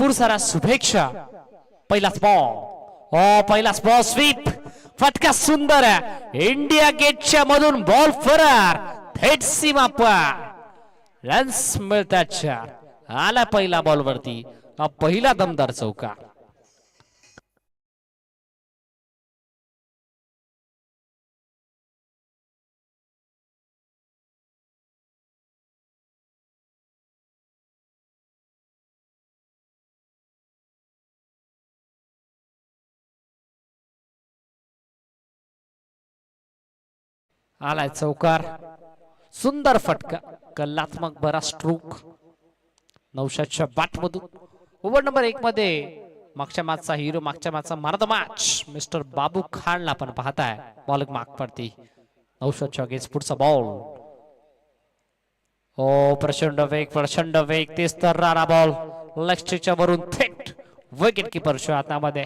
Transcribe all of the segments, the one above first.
भरपूर सारा शुभेच्छा. पहिलाच बॉल स्वीप फटका सुंदर आहे. इंडिया गेटच्या मधून बॉल फरार थेट सीमा पार. रन्स मिळतात 4. आला पहिला बॉल वरती पहिला दमदार चौका. आलाय चौकार. सुंदर फटका कलात्मक बरा स्ट्रोक नौशादच्या बॅट मधून. ओव्हर नंबर 1 मध्ये मागच्या मॅचचा हिरो मागच्या मॅचचा man of the match mister Babu खानला आपण पाहताय. बॉल माग पडती नौशादच्या अगेन्स्ट पुढचा बॉल. प्रचंड वेग तेच तर राणा बॉल लेग वरून थेट विकेट किपरच्या हातामध्ये.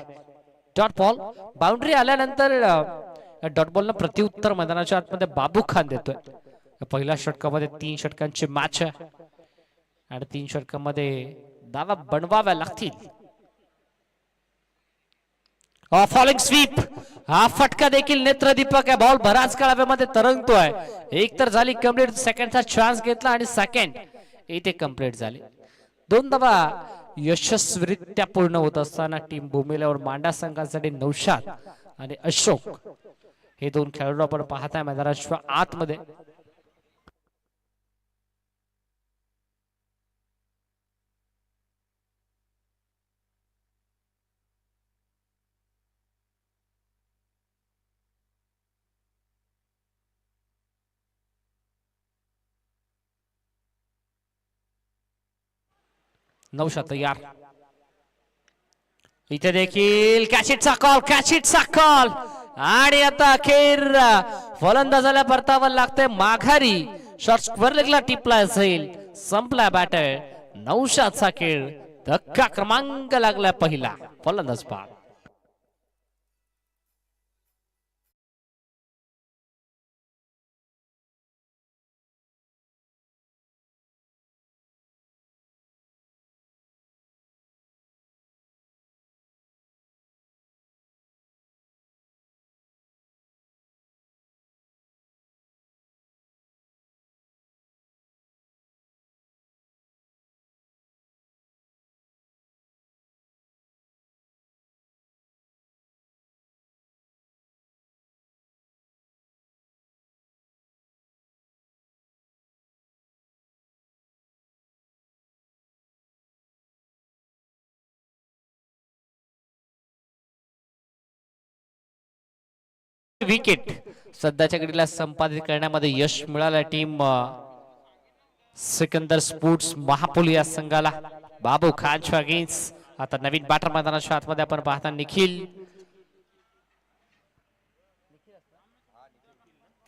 डॉट बॉल बाउंड्री आल्यानंतर डॉट बॉल प्रत्युत्तर मैदानाच्या आतमध्ये बाबू खान देतोय. पहिल्या षटकामध्ये 3 षटकांची मॅच आहे आणि 3 षटकामध्ये धावा बनवाव्या लागतील. फॉलिंग स्वीप हा फटका देखील नेत्रदीपक आहे. बॉल बराच काळ हवेमध्ये तरंगतोय. एक तर झाली कंप्लीट. सेकंडचा चान्स घेतला आणि सेकंड इथे कंप्लीट झाली. 2 धावा यशस्वीरित्या पूर्ण होत असताना टीम भूमिलेवर मांडा संघासाठी नौशाद आणि अशोक हे 2 खेळाडू आपण पाहताय मैदानाच्या आतमध्ये. नौशाद तयार. इथे देखील कॅचिटचा कॉल आणि आता अखेर फलंदाजाला परतावा लागतंय माघारी. शॉट स्क्वेअर लेगला टिपला जाईल. संपला बॅटर. नौशादचा खेळ धक्का क्रमांक लागला पहिला. फलंदाज बाद. विकेट सध्याच्या घडीला संपादित करण्यामध्ये यश मिळालं टीम सिकंदर स्पोर्ट्स महापुल या संघाला. बाबू खानच्या अगेन्स्ट आता नवीन बॅटर मैदानाच्या आतमध्ये आपण पाहता निखिल.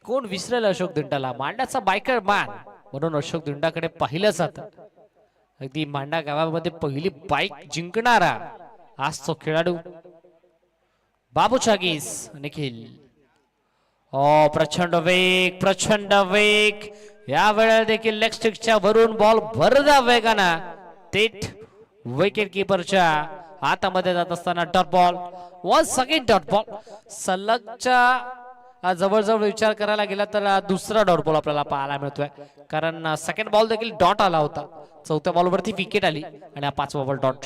कोण विसरेल अशोक दिंडाला. मांडाचा बायकर मॅन म्हणून अशोक दिंडाकडे पाहिलं जातं. अगदी मांडा गावामध्ये पहिली बाईक जिंकणारा आज तो खेळाडू बाबूच्या अगेन्स्ट निखिल. प्रचंड वेग या वेळेला देखील लेग स्टिकच्या वरून बॉल भरदा वेगाना थेट विकेट किपरच्या हातामध्ये जात असताना dot ball. Once again dot ball. सलगच्या जवळजवळ विचार करायला गेला तर दुसरा डॉट बॉल आपल्याला पाहायला मिळतोय. कारण सेकंड बॉल देखील डॉट आला होता. चौथ्या बॉलवरती विकेट आली आणि 5वा बॉल डॉट.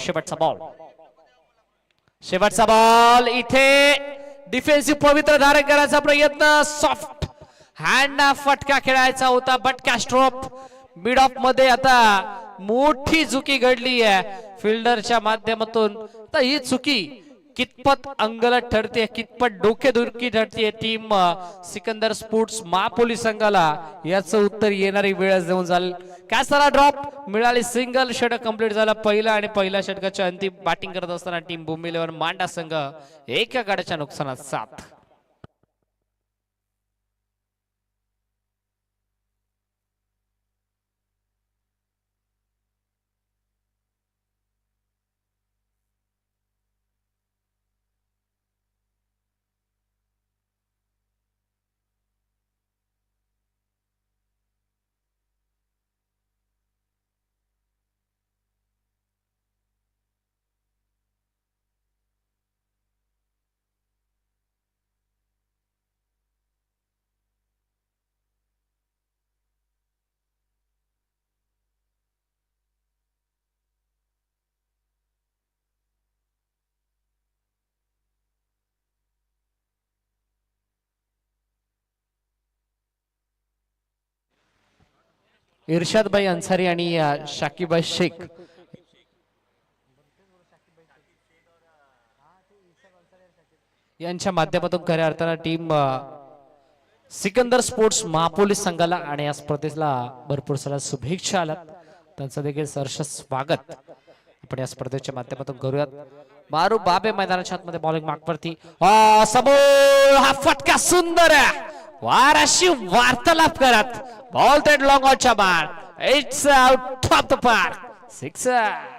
शेवटचा बॉल इथे डिफेन्सिव्ह पवित्र धारण करायचा प्रयत्न. सॉफ्ट हँड फटका खेळायचा होता बट कॅस्ट्रोप मिड ऑफ मध्ये आता मोठी चुकी घडली आहे फिल्डरच्या माध्यमातून. तर ही चुकी कितपत अंगलट ठरते कितपत डोकेदुखी ठरते टीम सिकंदर स्पोर्ट्स महापोली संघाला याचं उत्तर येणारी वेळ देऊन जाईल. काय सारा ड्रॉप मिळाली. सिंगल षटक कंप्लीट झाला पहिला आणि पहिल्या षटकाच्या अंतिम बॅटिंग करत असताना टीम भूमिलेवर मांडा संघ एका गड्याच्या नुकसानात 7. इर्शादभाई अन्सारी आणि शाकीबाई शेख यांच्या माध्यमातून खऱ्या अर्थानं टीम सिकंदर स्पोर्ट्स महापोलीस संघाला आणि या स्पर्धेला भरपूर साऱ्या शुभेच्छा आल्यात त्यांचं देखील सहर्ष स्वागत आपण या स्पर्धेच्या माध्यमातून करूयात. मारू बाबे मैदानाच्या आतमध्ये बॉलिंग मागवरती समोर हा फटका सुंदर वाराशी वार्तालाप करत बॉल थेट लॉंग ऑनच्या बार it's out of the park sixer.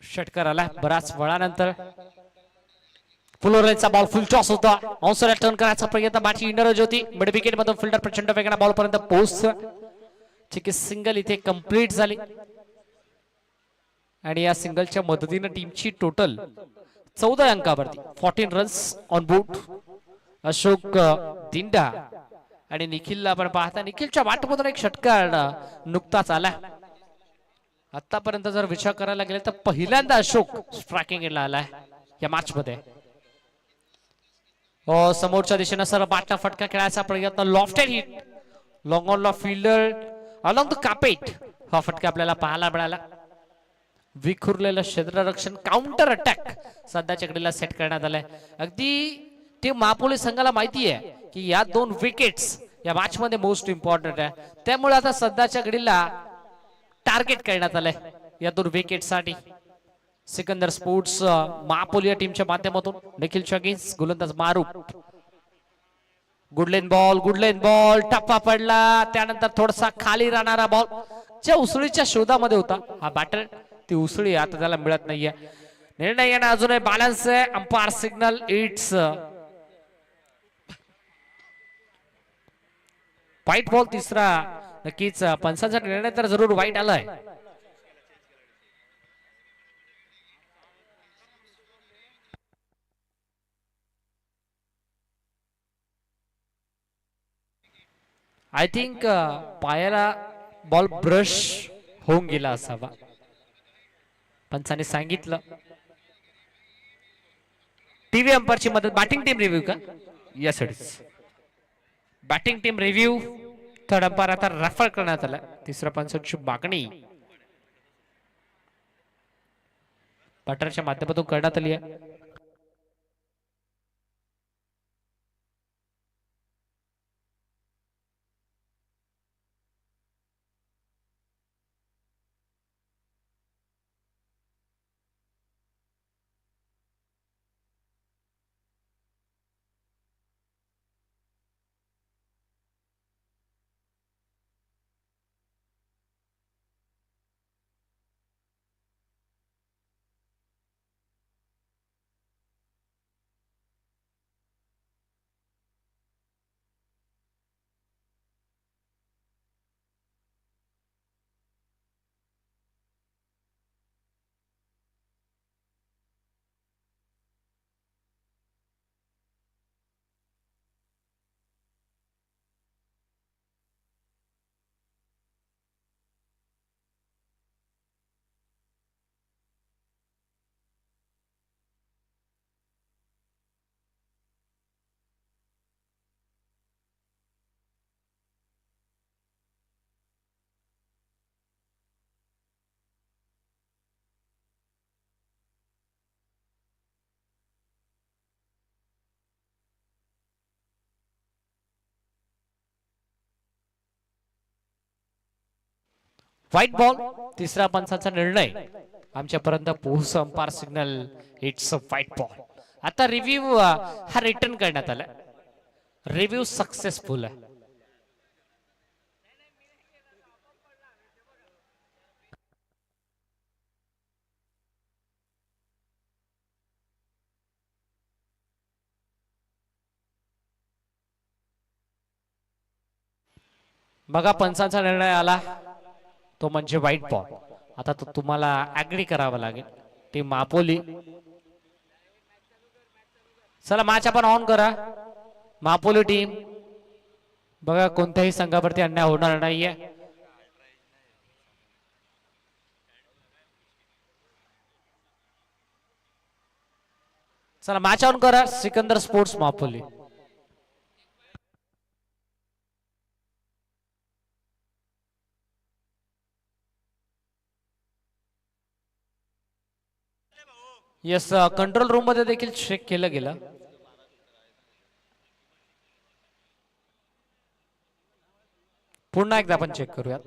षटकार आला बराच वेळानंतर फुलोरेचा बॉल फुल टॉस होता ऑनसोला टर्न करायचा प्रयत्न बाची इंडरज होती मिड विकेट मधून फिल्डर प्रचंड वेगाने बॉल पर्यंत पोहोचतो सिंगल इथे कंप्लीट झाली आणि या सिंगलच्या मदतीने टीमची टोटल 14 अंकावरती 14 runs on board. Ashok Dinda आणि निखिलला आपण पाहता निखिलच्या वाटमधून एक षटकार नुकताच आला. आतापर्यंत जर विचार करायला गेले तर पहिल्यांदा अशोक स्ट्रायकिंग आलाय या मॅच मध्ये. समोरच्या दिशेने सर बाटला फटका खेळायचा प्रयत्न लॉफ्टेड हिट लॉंग ऑन ला फिल्डर अलॉंग द कापेट हा फटका आपल्याला पाहायला मिळाला. विखुरलेलं क्षेत्ररक्षण काउंटर अटॅक सध्याच्या घडीला सेट करण्यात आलाय. अगदी टीम महापोलीस संघाला माहिती आहे की या 2 विकेट्स या मॅच मध्ये मोस्ट इम्पॉर्टंट आहे त्यामुळे आता सध्याच्या घडीला टार्गेट करण्यात आलंय या 2 विकेट साठी. सिकंदर स्पोर्ट्स महापोलिया टीमच्या माध्यमातून निखिल अगेन्स्ट गोलंदाज मारूफ. गुडलेन बॉल टप्पा पडला त्यानंतर थोडासा खाली राहणारा बॉल ज्या उसळीच्या शोधामध्ये होता हा बॅटर ती उसळी आता त्याला मिळत नाहीये. निर्णय येणं अजूनही बॅलन्स आहे. Umpire signal it's white ball तिसरा. नक्कीच पंचांचा निर्णय तर जरूर वाईट आलाय. आय थिंक पायाला बॉल ब्रश होऊन गेला असावा पंचाने सांगितलं. टीव्ही अंपायरची मदत बॅटिंग टीम रिव्ह्यू का yes it is batting team review. Third umpire आता रेफर करण्यात आला. तिसऱ्या पंचांची मागणी बॅटरच्या माध्यमातून करण्यात आली आहे. व्हाईट बॉल तिसऱ्या पंचाचा निर्णय आमच्यापर्यंत पोहोच umpire signal it's a white ball. आता रिव्ह्यू हा रिटर्न करण्यात आला. रिव्ह्यू सक्सेसफुल आहे. बघा पंचांचा निर्णय आला तो म्हणजे व्हाईट बॉल. आता तो तुम्हाला ऍग्री करावा लागेल. टीम मापोली चला मॅच आपण ऑन करा. मापोली टीम बघा कोणत्याही संघावरती अन्याय होणार नाहीये. चला मॅच ऑन करा. Sikandar sports Mapoli. Yes control room मध्ये देखील चेक केलं गेलं. पुन्हा एकदा आपण चेक करूयात.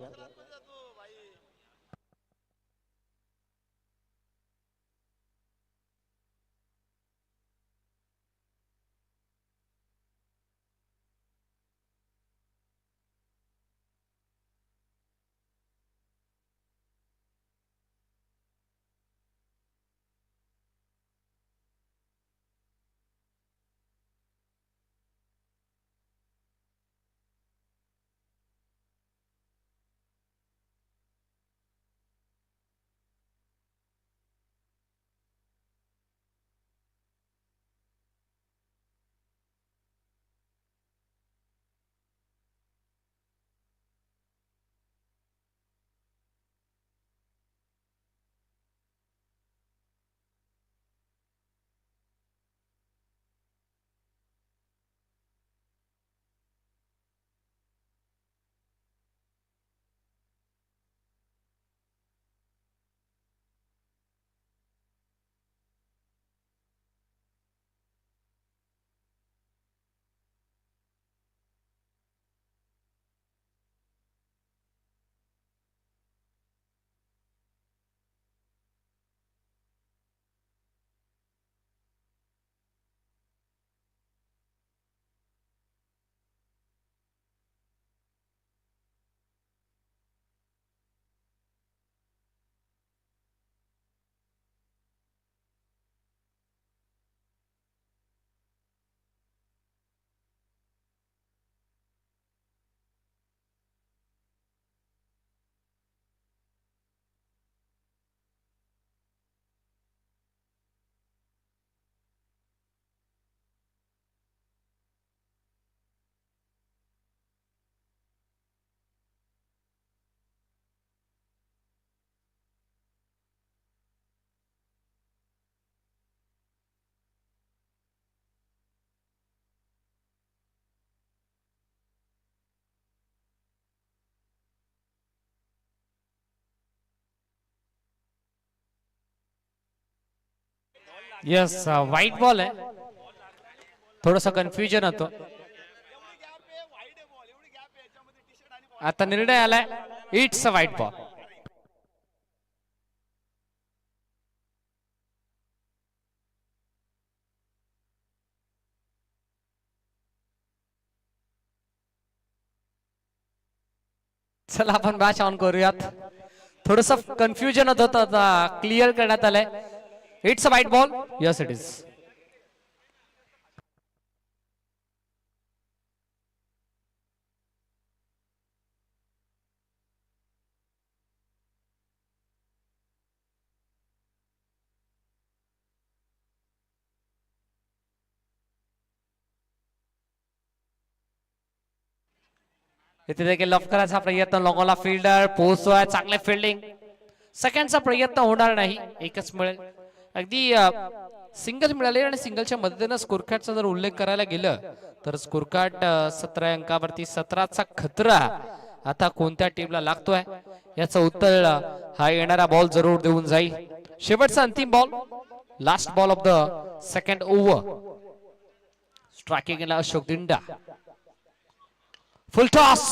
येस व्हाईट बॉल आहे. थोडस कन्फ्युजन होतं. आता निर्णय आलाय इट्स अ व्हाईट बॉल. चला आपण मॅच ऑन करूयात. थोडस कन्फ्युजन होत होतं. आता क्लिअर करण्यात आलंय. It's a white ball. Yes it is. इथे देखील लॉफ करायचा प्रयत्न. लॉंगॉला फिल्डर पोहोचतोय. चांगले फिल्डिंग. सेकंडचा प्रयत्न होणार नाही. एकच मिळेल. अगदी सिंगल मिळाले आणि सिंगलच्या मदतीने स्कोर कार्डचा जर उल्लेख करायला गेलं तर स्कोर कार्ड 17 अंकावरती 17चा खतरा आता कोणत्या टीमला लागतोय याचं उत्तर हा येणारा बॉल जरूर देऊन जाईल. शेवटचा अंतिम ball. Last ball of the second over. स्ट्रायकिंगला अशोक दिंडा. Full toss.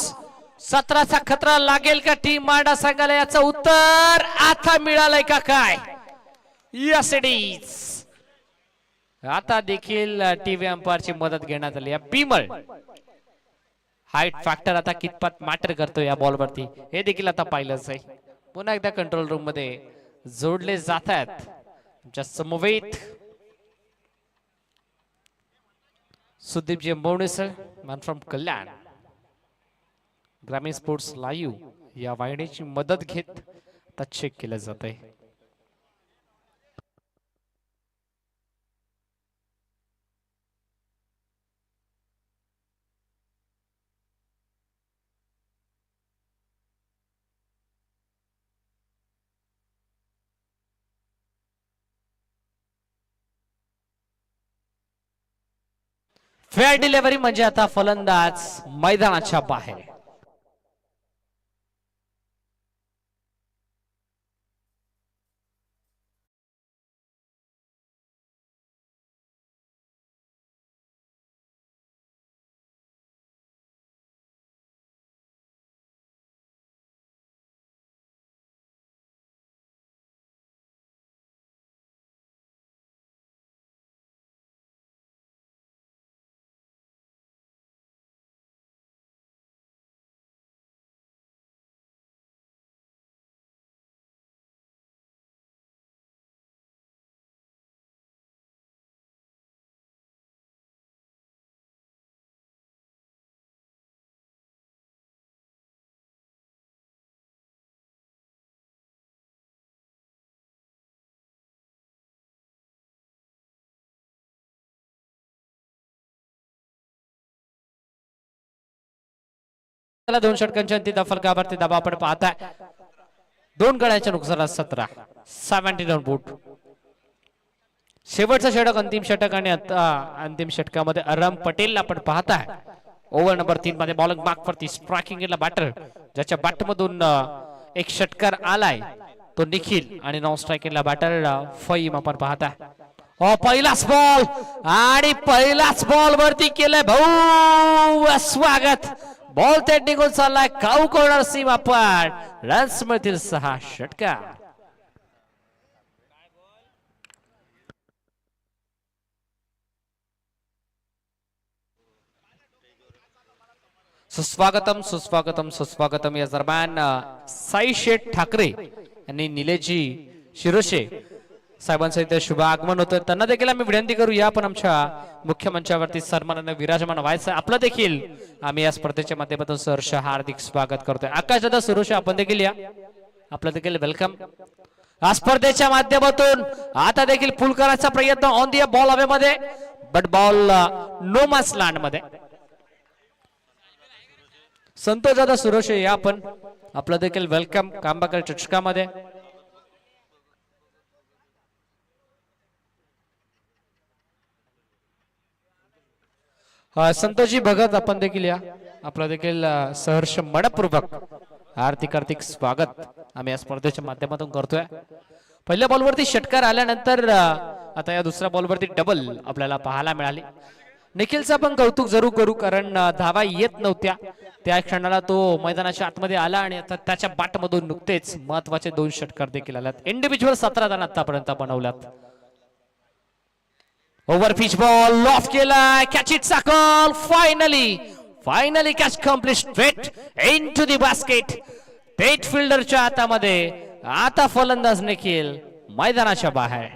17चा खतरा लागेल का टीम मांडा संघाला? याचं उत्तर आता मिळालंय का काय? Yes it is. आता देखील टीव्ही अंपायरची मदत घेण्यात आली. बिमल हाईट फॅक्टर आता कितपत मॅटर करतो या बॉल वरती हे देखील आता पाहिलंच आहे. पुन्हा एकदा कंट्रोल रूम मध्ये जोडले जात आहेत. तुमच्या समवेत सुदीपजी मोणेसर मॅन फ्रॉम कल्याण. ग्रामीण स्पोर्ट्स लाईव्ह या वाहिनीची मदत घेत आता चेक केलं जात आहे. फेअर डिलिव्हरी म्हणजे आता फलंदाज मैदानाच्या बाहेर. दोन षटकांच्या अंतिम फलकावरती दबाव आपण पाहताय. दोन गड्याच्या नुकसानात 17 71 बूट. शेवटचं षटक अंतिम षटक आणि अंतिम षटकामध्ये अरम पटेल आपण पाहताय. ओव्हर नंबर 3 मध्ये बॉलिंग मार्क वरती स्ट्रायकिंगला बॅटर ज्याच्या बॅट मधून एक षटकार आलाय तो निखिल आणि नॉन स्ट्रायकिंगला बॅटर फईम आपण पाहताय. पहिलाच बॉल आणि पहिलाच बॉल वरती केलंय भाऊ. स्वागत. बॉल थेट निघून चाललाय. काऊ कॉर्नर सीमा पार. रन्स मिळतील 6 षटकार. सुस्वागतम सुस्वागतम सुस्वागतम. या दरम्यान साई शेठ ठाकरे यांनी निलेशजी शिरोशे साहेबांचं इथे शुभ आगमन होतं. त्यांना देखील आम्ही विनंती करूया पण आमच्या मुख्य मंचावरती सन्मानाने विराजमान व्हायचं. आपलं देखील आम्ही या स्पर्धेच्या माध्यमातून सहर्ष हार्दिक स्वागत करतोय. आकाश दादा सुरोश आपण देखील या. आपलं देखील वेलकम. या स्पर्धेच्या माध्यमातून आता देखील पुल करायचा प्रयत्न ऑन दी बॉल हवेमध्ये but ball no man's land मध्ये. संतोष दादा सुरोश या आपण. आपलं देखील वेलकम कांबाकर चषकामध्ये. संतोषजी भगत आपण देखील या. आपलं देखील सहर्ष मनपूर्वक हार्दिक स्वागत आम्ही या स्पर्धेच्या माध्यमातून करतोय. पहिल्या बॉलवरती षटकार आल्यानंतर आता या दुसऱ्या बॉलवरती डबल आपल्याला पाहायला मिळाली. निखिलचं पण कौतुक जरूर करू कारण धावा येत नव्हत्या त्या क्षणाला तो मैदानाच्या आतमध्ये आला आणि आता त्याच्या बॅटमधून नुकतेच महत्वाचे 2 षटकार देखील आल्यात. इंडिव्हिज्युअल 17 रन आतापर्यंत बनवल्यात. ओव्हर पिच बॉल लॉफ्ट केला. कॅच इट साकल. Finally catch complete straight into the basket. पेट फिल्डरच्या हातामध्ये. आता फलंदाज निखिल मैदानाच्या बाहेर.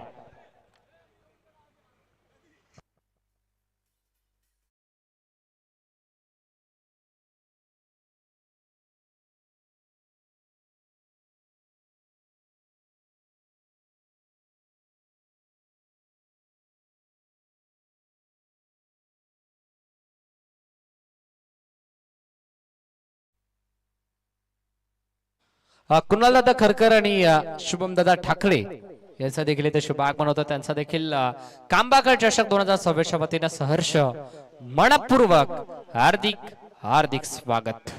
कुणाल दादा खरकर आणि शुभम दादा ठाकरे यांचा देखील इथे शुभ आगमन होतं. त्यांचा देखील कांबाकर चषक 2026 वतीनं सहर्ष मनपूर्वक हार्दिक स्वागत.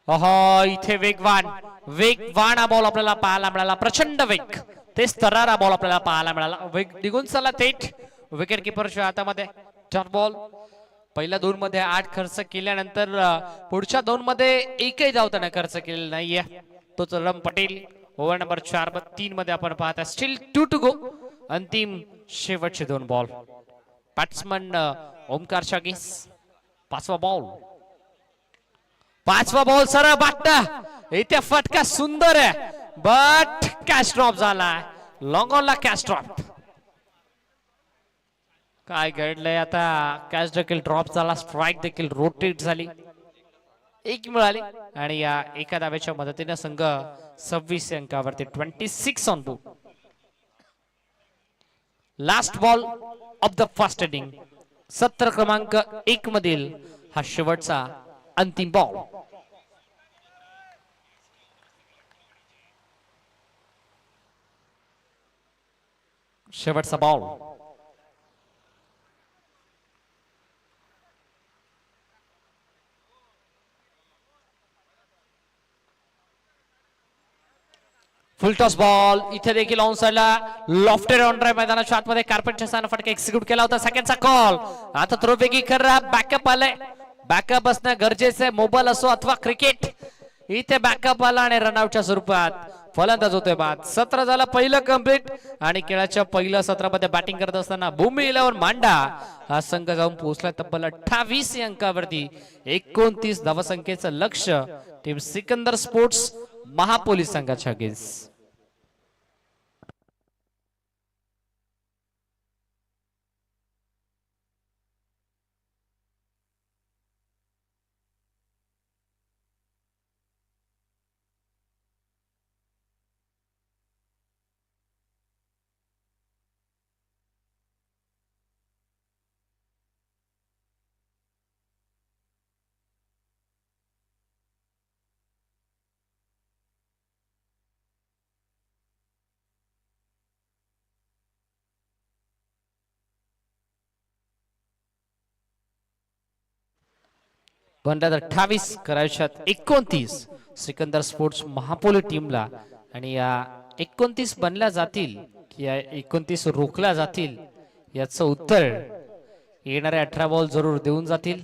इथे वेगवान वेगवान हा बॉल आपल्याला पाहायला मिळाला, प्रचंड वेग, ते स्तरारा बॉल आपल्याला पाहायला मिळाला. वेग निघून चला थेट विकेट किपरच्या हातामध्ये. Dot ball. पहिल्या 2 मध्ये 8 खर्च केल्यानंतर पुढच्या 2 मध्ये एकही धाव त्याने खर्च केलेला नाहीये. तोच रम पटेल. ओव्हर नंबर 3 मध्ये आपण पाहता स्टील 2 टू गो. अंतिम शेवटचे 2 बॉल. बॅट्समन ओमकार शागीस. पाचवा बॉल सरळ बाटता. इथे फटका सुंदर आहे, बट कॅच ड्रॉप झाला. लॉंग ऑनला कॅच ड्रॉप. काय घडलंय आता, कॅच देखील ड्रॉप झाला, स्ट्राइक देखील रोटेट झाली, एक मिळाली आणि या एका धावेच्या मदतीने संघ 26 अंकावरती 26 on board. Last ball of the first inning. सत्र क्रमांक 1 मधील हा शेवटचा अंतिम बॉल. शेवटचा बॉल. फुल टॉस बॉल. इथे देखील ऑन साइडला लॉफ्टेड ऑन ड्राइव्ह मैदानाच्या आतमध्ये कार्पेटच्या स्थान फटका एक्झिक्यूट केला होता. सेकंडचा कॉल. आता थ्रोबेगी करा. बॅकअप आलाय, बॅकअप असणं गरजेचं आहे, मोबाईल असो अथवा क्रिकेट. इथे बॅकअप आला आणि रनआउटच्या स्वरूपात फलंदाज होतोय बाद. 17 झाला पहिलं कंप्लीट आणि खेळाच्या पहिल्या सत्रामध्ये बॅटिंग करत असताना भूमी 11 मांडा हा संघ जाऊन पोहोचला तब्बल 28 अंकावरती. 29 धावसंख्येचं लक्ष्य टीम सिकंदर स्पोर्ट्स महापोलीस संघाच्या अगेन्स्ट. बनल्यात 28 करायच्यात 29 सिकंदर स्पोर्ट्स महापोली टीमला. आणि या 29 बनल्या जातील की या 29 रोखल्या जातील याचं उत्तर येणारे 18 बॉल जरूर देऊन जातील.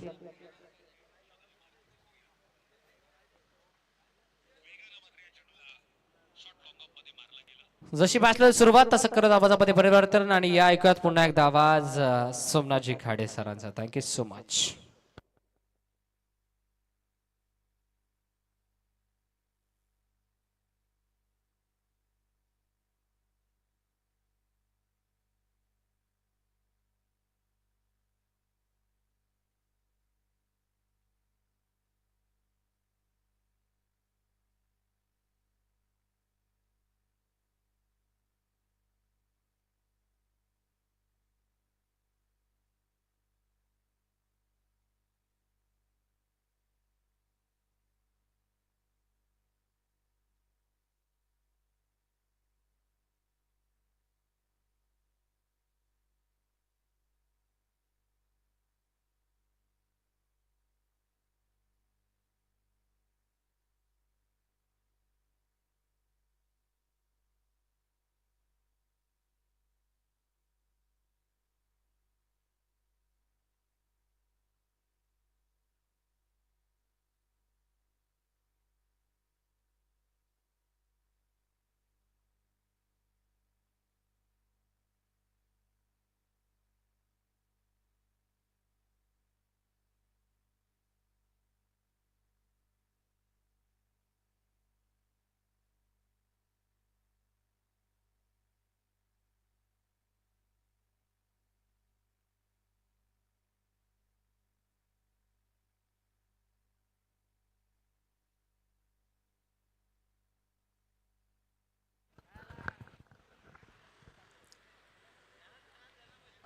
जशी बॅटला सुरुवात तसं करत आवाजामध्ये परिवर्तन. आणि या ऐकूयात पुन्हा एकदा आवाज सोमनाथजी खाडे सरांचा. Thank you so much.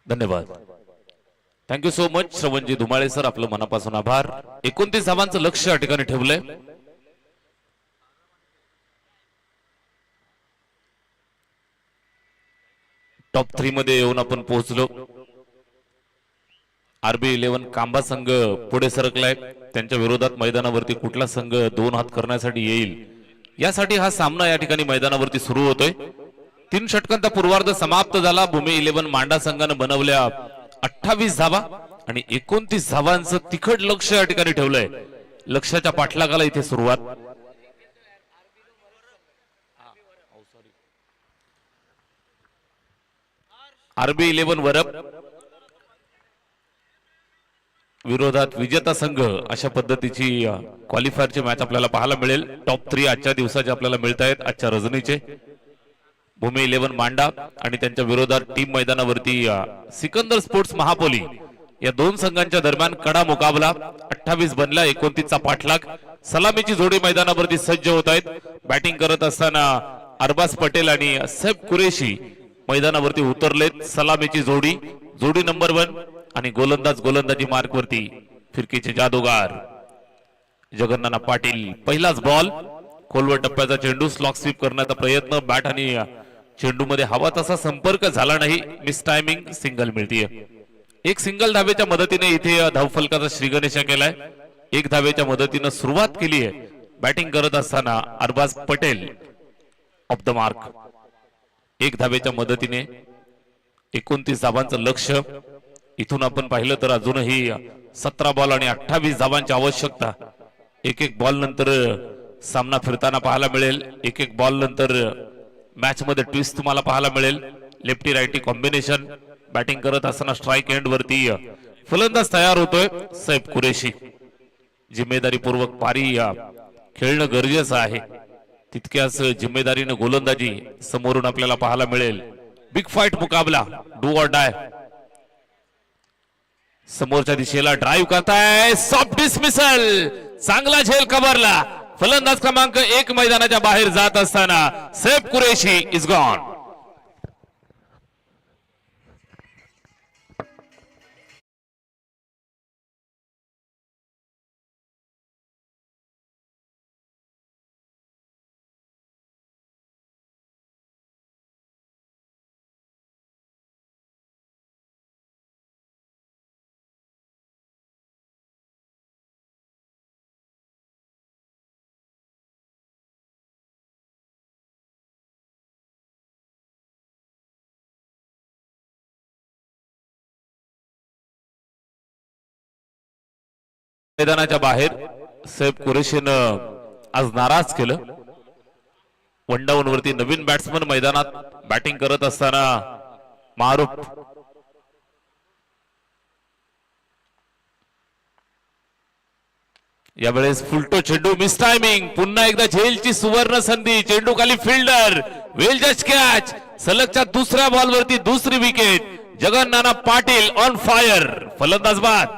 धन्यवाद. Thank you so much Shravanji Dhumale sir, आपलं मनापासून आभार. 29 धावांचं लक्ष या ठिकाणी ठेवलंय. टॉप 3 मध्ये येऊन आपण पोहोचलो. RB11 कांबा संघ पुढे सरकलाय. त्यांच्या विरोधात मैदानावरती कुठला संघ 2 हात करण्यासाठी येईल यासाठी हा सामना या ठिकाणी मैदानावरती सुरू होतोय. 3 षटकांचा पूर्वार्ध समाप्त झाला. भूमी 11 मांडा संघानं बनवल्या 28 धावा आणि 29 धावांचं तिखट लक्ष या ठिकाणी ठेवलंय. लक्ष्याच्या पाठलागाला इथे सुरुवात. RB11 वरप विरोधात विजेता संघ अशा पद्धतीची क्वालिफायरची मॅच आपल्याला पाहायला मिळेल. टॉप 3 आजच्या दिवसाचे आपल्याला मिळत आहेत, आजच्या रजनीचे. भूमी 11 मांडा आणि त्यांच्या विरोधात टीम मैदानावरती सिकंदर स्पोर्ट्स महापोली या 2 संघांच्या दरम्यान कडा मुकाबला. 28 बनला, 29 चा पाठलाग. सलामीची जोडी मैदानावरती सज्ज होत आहेत. बॅटिंग करत असताना अरबाज पटेल आणि सैफ कुरेशी मैदानावरती उतरलेत. सलामीची जोडी, जोडी नंबर 1 आणि गोलंदाजी मार्क वरती फिरकीचे जादूगार जगन्नाथ पाटील. पहिलाच बॉल, खोलवर टप्प्याचा चेंडू, स्लॉक स्वीप करण्याचा प्रयत्न. बॅट आणि चेंडू मध्ये हवा तसा संपर्क झाला नाही. मिस टायमिंग, सिंगल मिळतीये. एक सिंगल धावेच्या मदतीने इथे धावफलकाचा श्रीगणेशा केलाय. 1 धावेच्या मदतीने सुरुवात केली आहे. बॅटिंग करत असताना Arbaz Patel off the mark. 1 धावेच्या मदतीने 29 धावांचं लक्ष. इथून आपण पाहिलं तर अजूनही 17 बॉल आणि 28 धावांची आवश्यकता. एक बॉल नंतर सामना फिरताना पाहायला मिळेल. एक बॉल नंतर मॅच मध्ये ट्विस्ट तुम्हाला पाहायला मिळेल. Lefty righty combination. बॅटिंग करत असताना स्ट्राईक एंड वरती फलंदाज तयार होतोय सैफ कुरेशी. जिम्मेदारीपूर्वक पारी खेळणं गरजेचं आहे. तितक्याच जिम्मेदारीने गोलंदाजी समोरून आपल्याला पाहायला मिळेल. बिग फाईट मुकाबला, डू ऑर डाय. समोरच्या दिशेला ड्राईव्ह करताय, सॉफ्ट डिसमिसल. चांगला झेल कव्हरला. फलंदाज क्रमांक 1 मैदानाच्या बाहेर जात असताना सैफ कुरेशी इज गॉन. मैदानाच्या बाहेर सैफ कुरेशीनं आज नाराज केलं. 1 डाऊन वरती नवीन बॅट्समन मैदानात बॅटिंग करत असताना मारूफ. यावेळेस फुलटो चेंडू, मिस टायमिंग. पुन्हा एकदा झेलची सुवर्ण संधी. चेंडू खाली फिल्डर, वेल जस्ट कॅच. सलगच्या 2ऱ्या बॉल वरती 2री wicket. Jagannath Patil on fire. फलंदाज बाद.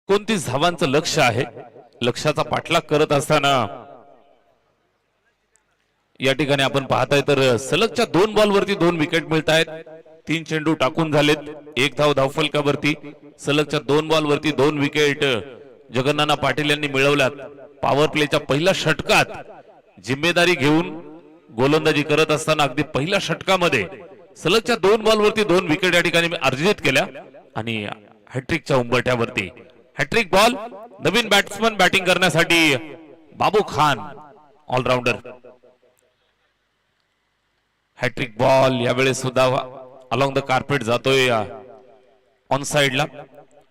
कोणतीच धावांचं लक्ष आहे. लक्षाचा पाठलाग करत असताना या ठिकाणी आपण पाहताय तर सलगच्या 2 बॉल वरती 2 विकेट मिळत आहेत. 3 चेंडू टाकून झालेत. 1 धाव धावफलकावरती. सलगच्या 2 बॉल वरती 2 विकेट जगन्नाथ पाटील यांनी मिळवल्यात. पॉवर प्लेच्या पहिल्या षटकात जिम्मेदारी घेऊन गोलंदाजी करत असताना अगदी पहिल्या षटकामध्ये सलगच्या 2 बॉल वरती 2 विकेट या ठिकाणी अर्जित केल्या आणि हॅट्रिकच्या उंबरठ्यावरती. Hattrick ball. नवीन बॅट्समन बॅटिंग करण्यासाठी Babu Khan allrounder. Hattrick ball यावेळेस सुद्धा अलॉंग द कार्पेट जातोय ऑन साइडला.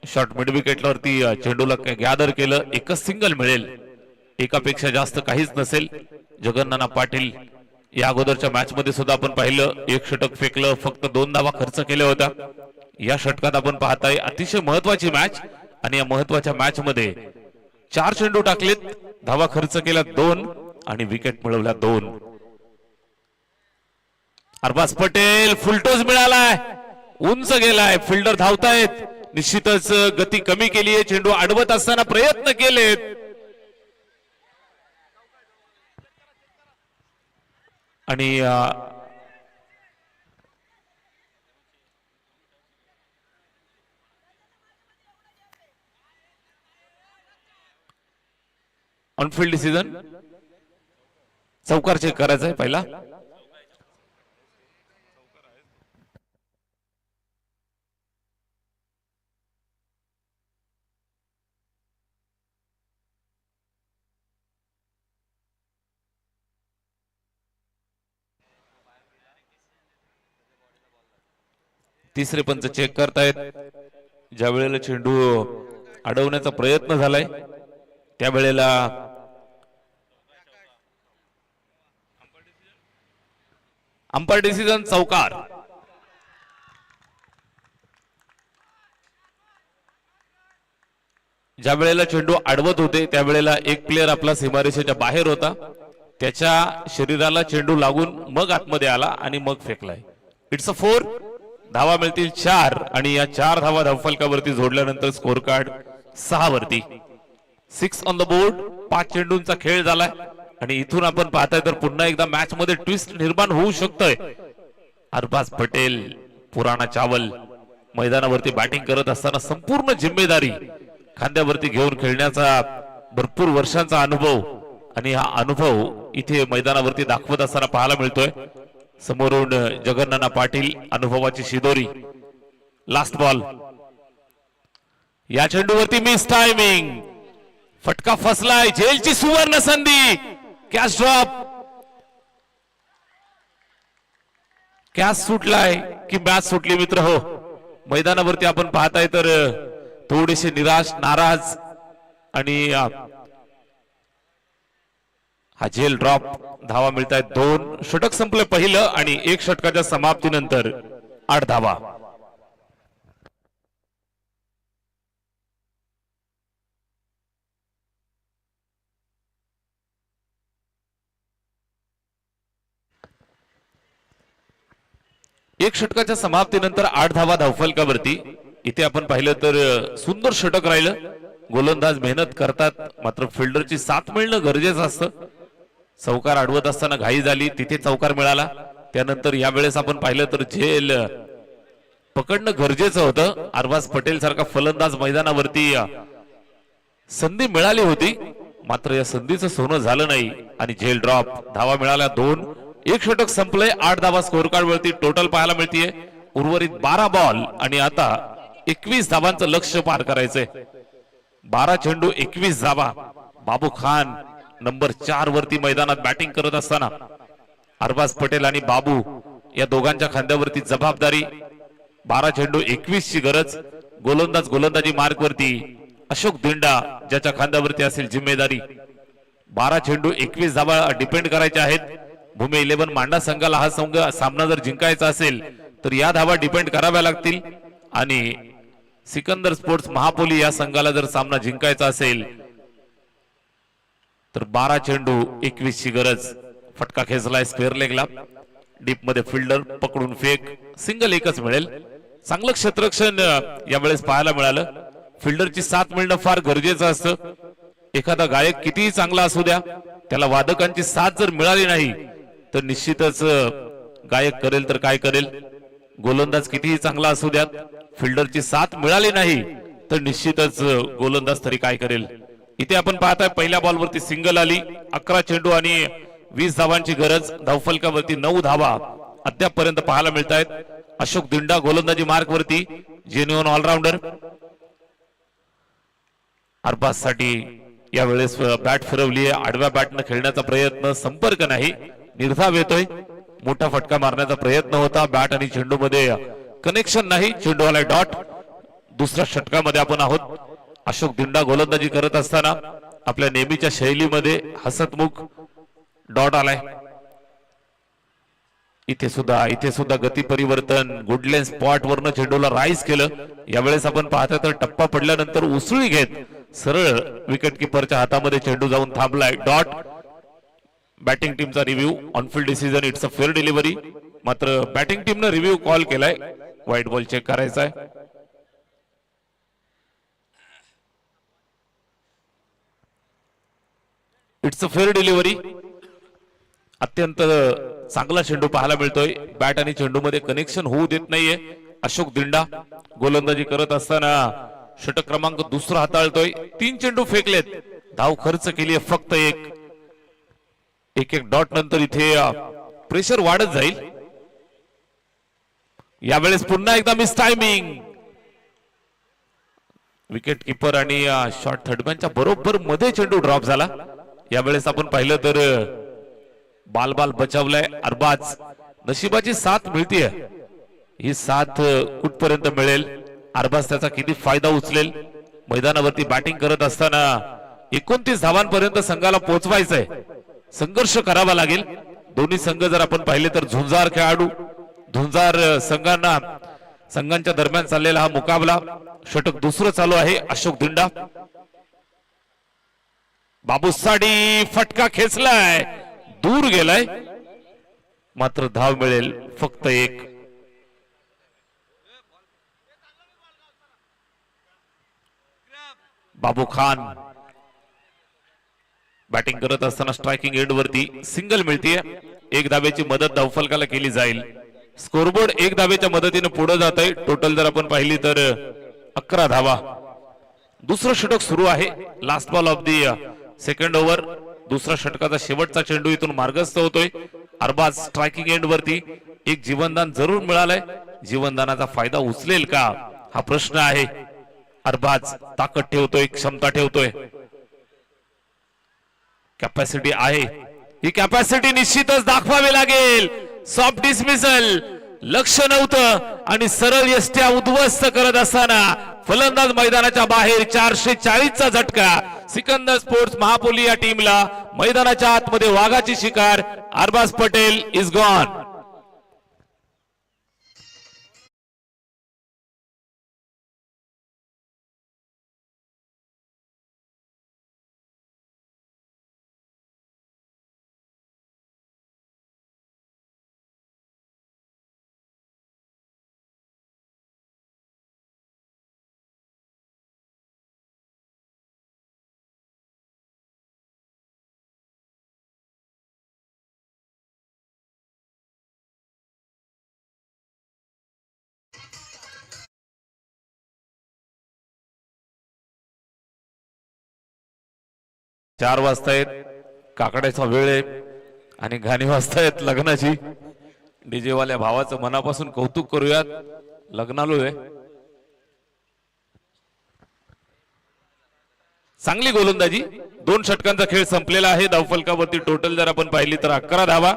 शॉर्ट मिड विकेटवरती चेंडूला गॅदर केलं. एकच सिंगल मिळेल. एकापेक्षा जास्त काहीच नसेल. जगन्नाथ पाटील या अगोदरच्या मॅच मध्ये सुद्धा आपण पाहिलं 1 षटक फेकलं, फक्त 2 धावा खर्च केल्या होत्या. या षटकात आपण पाहताय अतिशय महत्वाची मॅच आणि या महत्वाच्या मॅच मध्ये 4 चेंडू टाकलेत, धावा खर्च केल्या 2 आणि विकेट मिळवल्या 2. अरबाज पटेल फुलटोस मिळालाय, उंच गेलाय, फिल्डर धावतायत, निश्चितच गती कमी केली आहे, चेंडू अडवत असताना प्रयत्न केलेत आणि ऑनफिल्ड डिसिजन चौकार चेक करायचा आहे पहिला. तिसरे पंच चेक करतायत. ज्या वेळेला चेंडू अडवण्याचा प्रयत्न झालाय त्यावेळेला अंपायर डिसिजन चौकार. ज्या वेळेला चेंडू अडवत होते त्यावेळेला एक प्लेअर आपला सीमारेषेच्या बाहेर होता, त्याच्या शरीराला चेंडू लागून मग आतमध्ये आला आणि मग फेकलाय. It's a 4. धावा मिळतील 4 आणि या 4 धावा धावफलकावरती जोडल्यानंतर स्कोर कार्ड 6 वरती. 6 ऑन द बोर्ड. 5 चेंडूंचा खेळ झालाय आणि इथून आपण पाहताय तर पुन्हा एकदा मॅच मध्ये ट्विस्ट निर्माण होऊ शकतोय. अरबाज पटेल पुराणा चावल मैदानावरती बॅटिंग करत असताना संपूर्ण जिम्मेदारी खांद्यावरती घेऊन खेळण्याचा भरपूर वर्षांचा अनुभव आणि हा अनुभव इथे मैदानावरती दाखवत असताना पाहायला मिळतोय. समोरून जगन्नाना पाटील अनुभवाची शिदोरी. Last ball. या चेंडूवरती मिस टायमिंग, फटका फसलाय, झेलची सुवर्ण संधी. Catch drop. कॅच सुटलाय की मॅच सुटली मित्र हो. मैदानावरती आपण पाहताय तर थोडेसे निराश नाराज आणि हा झेल ड्रॉप. धावा मिळत आहेत 2. षटक संपलं पहिलं आणि 1 षटकाच्या समाप्तीनंतर 8 धावा. एक षटकाच्या समाप्तीनंतर 8 धावा धावफलकावरती. इथे आपण पाहिलं तर सुंदर षटक राहिलं. गोलंदाज मेहनत करतात मात्र फिल्डरची साथ मिळणं गरजेचं असतं. चौकार अडवत असताना घाई झाली, तिथे चौकार मिळाला. त्यानंतर यावेळेस आपण पाहिलं तर झेल पकडणं गरजेचं होतं. अरबाज पटेल सारखा फलंदाज मैदानावरती संधी मिळाली होती मात्र या संधीचं सोनं झालं नाही आणि झेल ड्रॉप. धावा मिळाल्या 2. 1 षटक संपलंय. 8 धावा स्कोर कार्ड वरती टोटल पाहायला मिळतीये. उर्वरित 12 बॉल आणि आता 21 धावांचं लक्ष्य पार करायचंय. 12 चेंडू 21 धावा. बाबू खान नंबर 4 वरती मैदानात बॅटिंग करत असताना अरबाज पटेल आणि बाबू या दोघांच्या खांद्यावरती जबाबदारी. 12 चेंडू 21 ची गरज. गोलंदाजी मार्क वरती अशोक दिंडा ज्याच्या खांद्यावरती असेल जिम्मेदारी. 12 चेंडू 21 धावा डिपेंड करायचे आहेत. भूमी 11 मांडा संघाला हा सामना जर जिंकायचा असेल तर या धावा डिपेंड कराव्या लागतील आणि सिकंदर स्पोर्ट्स महापोली या संघाला जर सामना जिंकायचा असेल तर 12 चेंडू 21 ची गरज. फटका खेचलाय स्क्वेअर लेगला. डीप मध्ये फिल्डर पकडून फेक. सिंगल एकच मिळेल. चांगलं क्षेत्ररक्षण यावेळेस पाहायला मिळालं. फिल्डरची साथ मिळणं फार गरजेचं असतं. एखादा गायक कितीही चांगला असू द्या त्याला वादकांची साथ जर मिळाली नाही तर निश्चितच गायक करेल तर काय करेल. गोलंदाज कितीही चांगला असू द्या फिल्डरची साथ मिळाली नाही तर निश्चितच गोलंदाज तरी काय करेल. इथे आपण पाहताय पहिल्या बॉलवरती सिंगल आली. 11 चेंडू आणि 20 धावांची गरज. धावफलकावरती 9 धावा अद्यापपर्यंत पाहायला मिळत आहेत. अशोक दिंडा गोलंदाजी मार्क वरती जेन्युइन ऑलराऊंडर. अरबाज साठी यावेळेस बॅट फिरवली आहे. आडव्या बॅटनं खेळण्याचा प्रयत्न, संपर्क नाही, निर्धाव येतोय. मोठा फटका मारण्याचा प्रयत्न होता. बॅट आणि चेंडू मध्ये कनेक्शन नाही. चेंडू आलाय डॉट. दुसऱ्या षटकामध्ये आपण आहोत. अशोक दिंडा गोलंदाजी करत असताना आपल्या नेहमीच्या शैलीमध्ये हसतमुख डॉट आलाय. इथे सुद्धा गती परिवर्तन. गुडलेन स्पॉट वरनं चेंडूला राईज केलं. यावेळेस आपण पाहता तर टप्पा पडल्यानंतर उसळी घेत सरळ विकेट किपरच्या हातामध्ये चेंडू जाऊन थांबलाय. डॉट. बॅटिंग टीमचा review. On-field decision it's a fair delivery. मात्र बॅटिंग टीमनं रिव्ह्यू कॉल केलाय. व्हाईट बॉल चेक करायचा आहे. It's a fair delivery. अत्यंत चांगला चेंडू पाहायला मिळतोय. बॅट आणि चेंडू मध्ये कनेक्शन होऊ देत नाहीये अशोक दिंडा. गोलंदाजी करत असताना षटक क्रमांक दुसरा हाताळतोय. 3 चेंडू फेकलेत. धाव खर्च केली फक्त एक. एक डॉट नंतर इथे प्रेशर वाढत जाईल. यावेळेस पुन्हा एकदा मिस टायमिंग. विकेट किपर आणि शॉर्ट थर्डमॅनच्या बरोबर मध्ये चेंडू ड्रॉप झाला. यावेळेस आपण पाहिलं तर बाल बचावलाय अरबाज. नशिबाची साथ मिळतीये. ही साथ कुठपर्यंत मिळेल, अरबाज त्याचा किती फायदा उचलेल. मैदानावरती बॅटिंग करत असताना 29 धावांपर्यंत संघाला पोहोचवायचंय. संघर्ष करावा लागेल. दोन्ही संघ जर आपण पाहिले तर झुंजार खेळाडू, झुंजार संघांच्या दरम्यान चाललेला हा मुकाबला. षटक दुसरं चालू आहे. अशोक दिंडा. बाबूसाडी फटका खेचलाय, दूर गेलाय. मात्र धाव मिळेल फक्त एक. बाबू खान बॅटिंग करत असताना स्ट्रायकिंग एंड वरती सिंगल मिळतीये. 1 धावेची मदत धावफलकाला केली जाईल. स्कोरबोर्ड 1 धावेच्या मदतीने पुढे जात आहे. टोटल जर आपण पाहिली तर 11 धावा. दुसरं षटक सुरू आहे. Last ball of the second over. दुसरा षटकाचा शेवटचा चेंडू इथून मार्गस्थ होतोय. अरबाज स्ट्रायकिंग एंड वरती. एक जीवनदान जरूर मिळालंय. जीवनदानाचा फायदा उचलेल का हा प्रश्न आहे. अरबाज ताकद ठेवतोय, क्षमता ठेवतोय, कॅपॅसिटी आहे. ही कॅपॅसिटी निश्चितच दाखवावी लागेल. सॉफ्ट डिसमिसल लक्ष नव्हतं आणि सरळ यष्ट्या उद्ध्वस्त करत असताना फलंदाज मैदानाच्या बाहेर. 440 चा झटका. सिकंदर स्पोर्ट्स महापोली या टीमला. मैदानाच्या आतमध्ये वाघाची शिकार. Arbaz Patel is gone. चार वाजतायत. काकड्याचा वेळ आहे आणि गाणी वाजतायत लग्नाची. डीजे वाल्या भावाचं मनापासून कौतुक करूयात. लग्नालो आहे. चांगली गोलंदाजी. 2 षटकांचा खेळ संपलेला आहे. धावफलकावरती टोटल जर आपण पाहिली तर 11 धावा.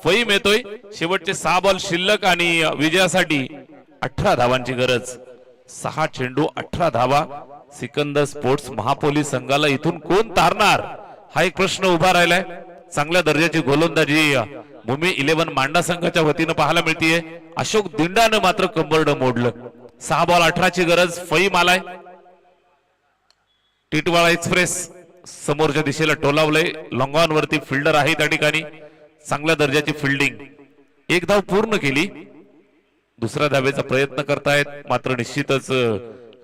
फईम येतोय. शेवटचे 6 बॉल शिल्लक आणि विजयासाठी 18 धावांची गरज. 6 चेंडू 18 धावा. सिकंदर स्पोर्ट्स महापोली संघाला इथून कोण तारणार हा एक प्रश्न उभा राहिलाय. चांगल्या दर्जाची गोलंदाजी भूमी 11 मांडा संघाच्या वतीनं पाहायला मिळतीये. अशोक दिंडानं मात्र कंबरड मोडलं. 6 बॉल 18 ची गरज. फईम आलाय. टिटवाळा एक्सप्रेस समोरच्या दिशेला टोलावलंय. लॉंगॉन वरती फिल्डर आहे त्या ठिकाणी. चांगल्या दर्जाची फिल्डिंग. 1 धाव पूर्ण केली. दुसऱ्या धावेचा प्रयत्न करतायत. मात्र निश्चितच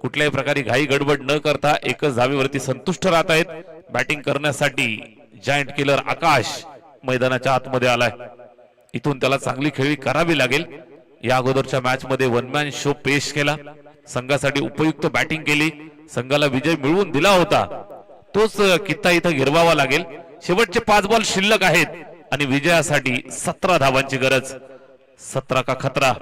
कुठल्याही प्रकारे घाई गडबड न करता एकच धावेवरती संतुष्ट राहत आहेत. बॅटिंग करण्यासाठी जायंट किलर आकाश मैदानाच्या आतमध्ये आलाय. इथून त्याला चांगली खेळी करावी लागेल. या अगोदरच्या मॅच मध्ये 1 मॅन शो पेश केला. संघासाठी उपयुक्त बॅटिंग केली. संघाला विजय मिळवून दिला होता. तोच कित्ता इथं गिरवावा लागेल. शेवटचे 5 बॉल शिल्लक आहेत आणि विजयासाठी 17 धावांची गरज. 17 का खतरा.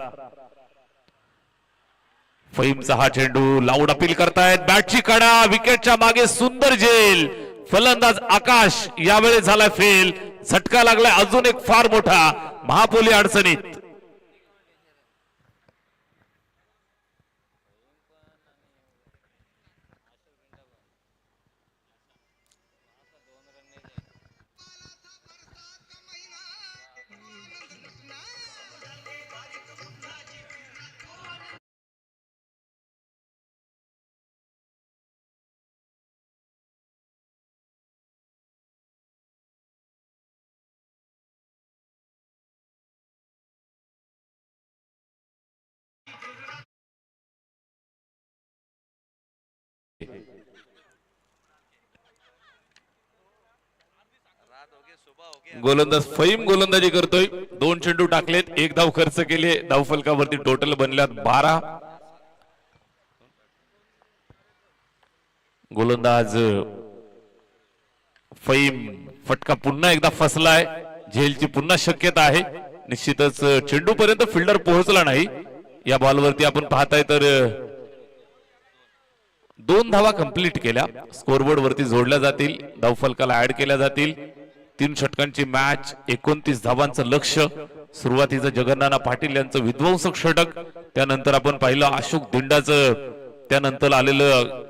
फईमचा हा चेंडू लाऊड अपील करतायत. बॅटची कडा. विकेटच्या मागे सुंदर झेल. फलंदाज आकाश यावेळेस झाला फेल. झटका लागलाय अजून एक फार मोठा. महापोली अडचणीत. गोलंदाज फहीम गोलंदाजी करतोय. 2 चेंडू टाकलेत, 1 धाव खर्च केले. धावफलकावरती टोटल बनल्यात 12. गोलंदाज फहीम फटका पुन्हा एकदा फसलाय. झेलची पुन्हा शक्यता आहे. निश्चितच चेंडू पर्यंत फिल्डर पोहोचला नाही. या बॉलवरती आपण पाहताय तर 2 धावा कंप्लीट केल्या. स्कोरबोर्ड वरती जोडल्या जातील, धावफलकाला ऍड केल्या जातील. 3 षटकांची मॅच, 29 धावांचं लक्ष्य. सुरुवातीचं जगन्नाथ पाटील यांचं विध्वंसक षटक, त्यानंतर आपण पाहिलं अशोक दिंडाचं त्यानंतर आलेलं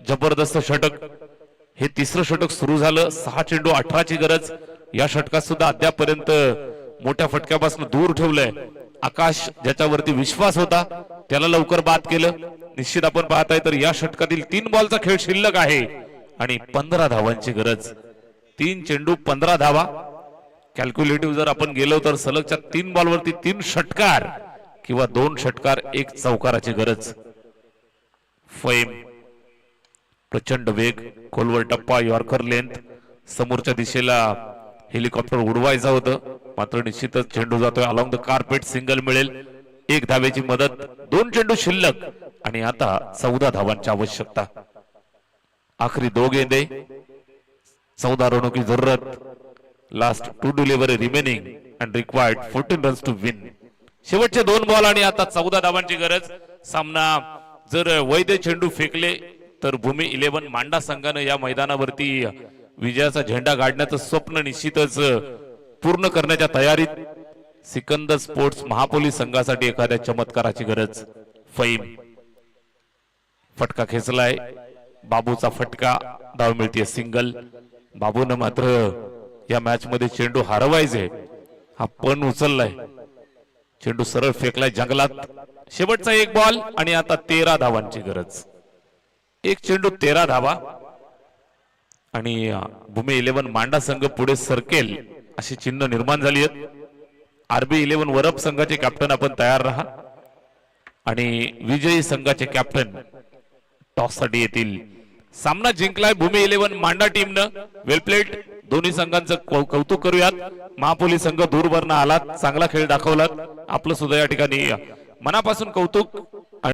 जबरदस्त षटक. हे तिसरं षटक सुरू झालं. 6 चेंडू 18 ची गरज. या षटकात सुद्धा अद्यापर्यंत मोठ्या फटक्यापासून दूर ठेवलंय. आकाश ज्याच्यावरती विश्वास होता त्याला लवकर बाद केलं. निश्चित आपण पाहताय तर या षटकातील 3 बॉलचा खेळ शिल्लक आहे आणि 15 धावांची गरज. 3 चेंडू 15 धावा. कॅल्क्युलेटिव्ह जर आपण गेलो तर सलगच्या 3 बॉलवरती 3 षटकार किंवा 2 षटकार 1 चौकाराची गरज. फहीम प्रचंड वेग, खोलवर टप्पा, यॉर्कर लेंथ. समोरच्या दिशेला हेलिकॉप्टर उडवायचं होतं, मात्र निश्चितच चेंडू जातोय अलॉंग द कार्पेट. सिंगल मिळेल. 1 धावेची मदत. 2 चेंडू शिल्लक आणि आता 14 धावांची आवश्यकता. आखरी 2 गेंदे, 14 रनों की जरूरत. Last 2 delivery remaining and required 14 runs to win. शेवटचे 2 बॉल आणि आता 14 धावांची गरज. सामना जर वैध चेंडू फेकले तर भूमी 11 मांडा संघानं या मैदानावरती विजयाचा झेंडा गाडण्याचं स्वप्न निश्चितच पूर्ण करण्याच्या तयारीत. सिकंदर स्पोर्ट्स महापोलीस संघासाठी एखाद्या चमत्काराची गरज. फहीम फटका खेचलाय. बाबूचा फटका, धाव मिळते सिंगल. बाबूनं मात्र या मॅच मध्ये चेंडू हरवायचे हा पण उचललाय. चेंडू सरळ फेकलाय जंगलात. शेवटचा 1 बॉल आणि आता 13 धावांची गरज. 1 चेंडू 13 धावा आणि भूमी 11 मांडा संघ पुढे सरकेल अशी चिन्ह निर्माण झाली आहेत. आरबी 11 वरप संघाचे कॅप्टन आपण तयार राहा आणि विजयी संघाचे कॅप्टन टॉस साठी येतील. सामना जिंकलाय भूमी 11 मांडा टीमनं. वेल प्लेट. दोन्ही संघांचं कौतुक करूयात. महापोलीस संघ दूरवरनं आलात, चांगला खेळ दाखवलात. आपलं सुद्धा या ठिकाणी मनापासून कौतुक.